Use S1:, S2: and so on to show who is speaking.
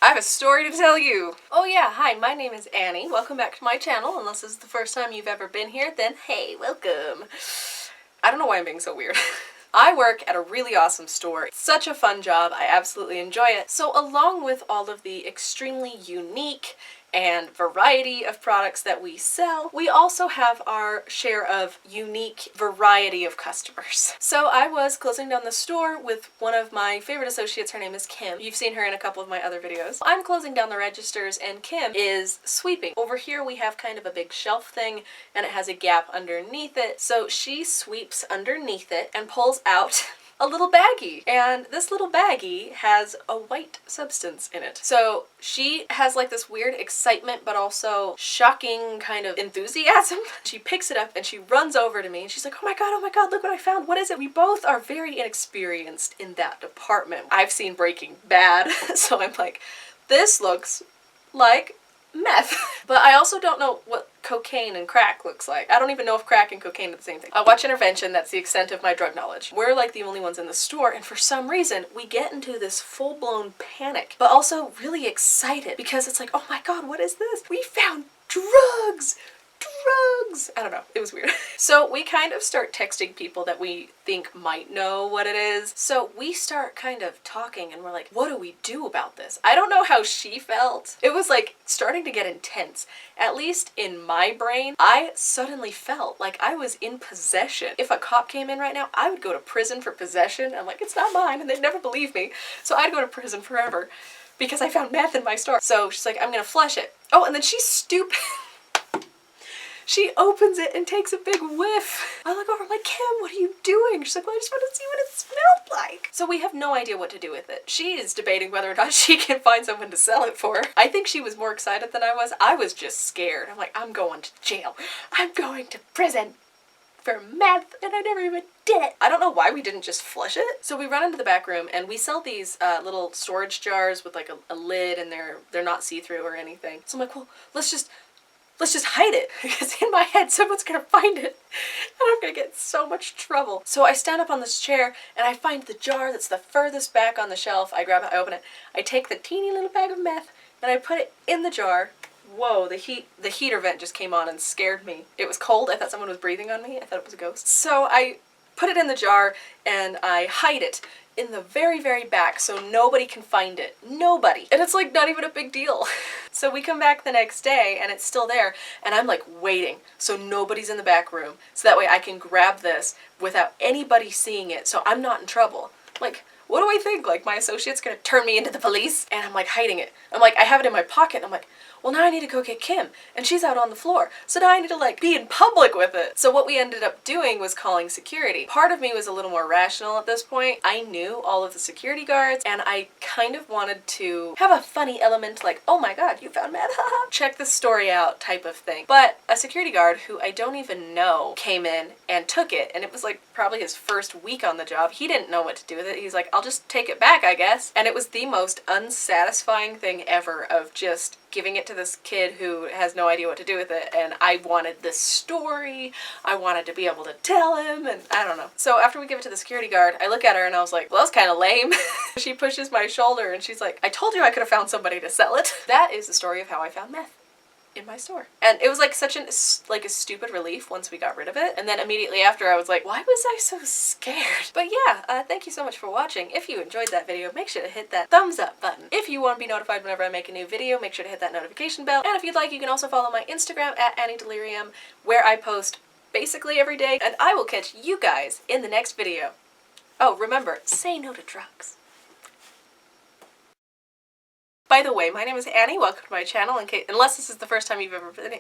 S1: I have a story to tell you. Oh yeah, hi, my name is Annie. Welcome back to my channel. Unless this is the first time you've ever been here, then hey, welcome. I don't know why I'm being so weird. I work at a really awesome store. It's such a fun job. I absolutely enjoy it. So along with all of the extremely unique and variety of products that we sell, we also have our share of unique variety of customers. So I was closing down the store with one of my favorite associates. Her name is Kim. You've seen her in a couple of my other videos. I'm closing down the registers and Kim is sweeping. Over here we have kind of a big shelf thing and it has a gap underneath it. So she sweeps underneath it and pulls out a little baggie, and this little baggie has a white substance in it. So she has like this weird excitement but also shocking kind of enthusiasm. She picks it up and she runs over to me and she's like, oh my god, look what I found. What is it? We both are very inexperienced in that department. I've seen Breaking Bad, so I'm like, this looks like meth. But I also don't know what cocaine and crack looks like. I don't even know if crack and cocaine are the same thing. I watch Intervention, that's the extent of my drug knowledge. We're like the only ones in the store, and for some reason we get into this full-blown panic, but also really excited because it's like, oh my god, what is this? We found drugs! Drugs! I don't know, it was weird. So we kind of start texting people that we think might know what it is. So we start kind of talking and we're like, what do we do about this? I don't know how she felt. It was like starting to get intense. At least in my brain, I suddenly felt like I was in possession. If a cop came in right now, I would go to prison for possession. I'm like, it's not mine, and they'd never believe me. So I'd go to prison forever because I found meth in my store. So she's like, I'm gonna flush it. Oh, and then she's stupid. She opens it and takes a big whiff. I look over, I'm like, Kim, what are you doing? She's like, well, I just want to see what it smelled like. So we have no idea what to do with it. She is debating whether or not she can find someone to sell it for. I think she was more excited than I was. I was just scared. I'm like, I'm going to jail. I'm going to prison for meth, and I never even did it. I don't know why we didn't just flush it. So we run into the back room and we sell these little storage jars with like a lid, and they're not see-through or anything. So I'm like, well, let's just hide it, because in my head someone's gonna find it and I'm gonna get so much trouble. So I stand up on this chair and I find the jar that's the furthest back on the shelf. I grab it, I open it, I take the teeny little bag of meth and I put it in the jar. Whoa, the heater vent just came on and scared me. It was cold, I thought someone was breathing on me, I thought it was a ghost. So I put it in the jar and I hide it in the very, very back so nobody can find it. Nobody. And it's like not even a big deal. So we come back the next day and it's still there and I'm like waiting so nobody's in the back room so that way I can grab this without anybody seeing it so I'm not in trouble. Like, what do I think? Like, my associate's gonna turn me into the police? And I'm like hiding it. I'm like, I have it in my pocket. I'm like, well, now I need to go get Kim and she's out on the floor. So now I need to like be in public with it. So what we ended up doing was calling security. Part of me was a little more rational at this point. I knew all of the security guards and I kind of wanted to have a funny element like, oh my god, you found meth, haha. Check this story out type of thing. But a security guard who I don't even know came in and took it, and it was like probably his first week on the job. He didn't know what to do with it. He's like, I'll just take it back, I guess. And it was the most unsatisfying thing ever of just giving it to this kid who has no idea what to do with it, and I wanted this story, I wanted to be able to tell him, and I don't know. So after we give it to the security guard, I look at her and I was like, well, that was kind of lame. She pushes my shoulder and she's like, I told you I could have found somebody to sell it. That is the story of how I found meth in my store. And it was like such a stupid relief once we got rid of it. And then immediately after I was like, why was I so scared? But yeah, thank you so much for watching. If you enjoyed that video, make sure to hit that thumbs up button. If you want to be notified whenever I make a new video, make sure to hit that notification bell. And if you'd like, you can also follow my Instagram at AnnieDelirium, where I post basically every day. And I will catch you guys in the next video. Oh, remember, say no to drugs. By the way, my name is Annie. Welcome to my channel. Unless this is the first time you've ever been.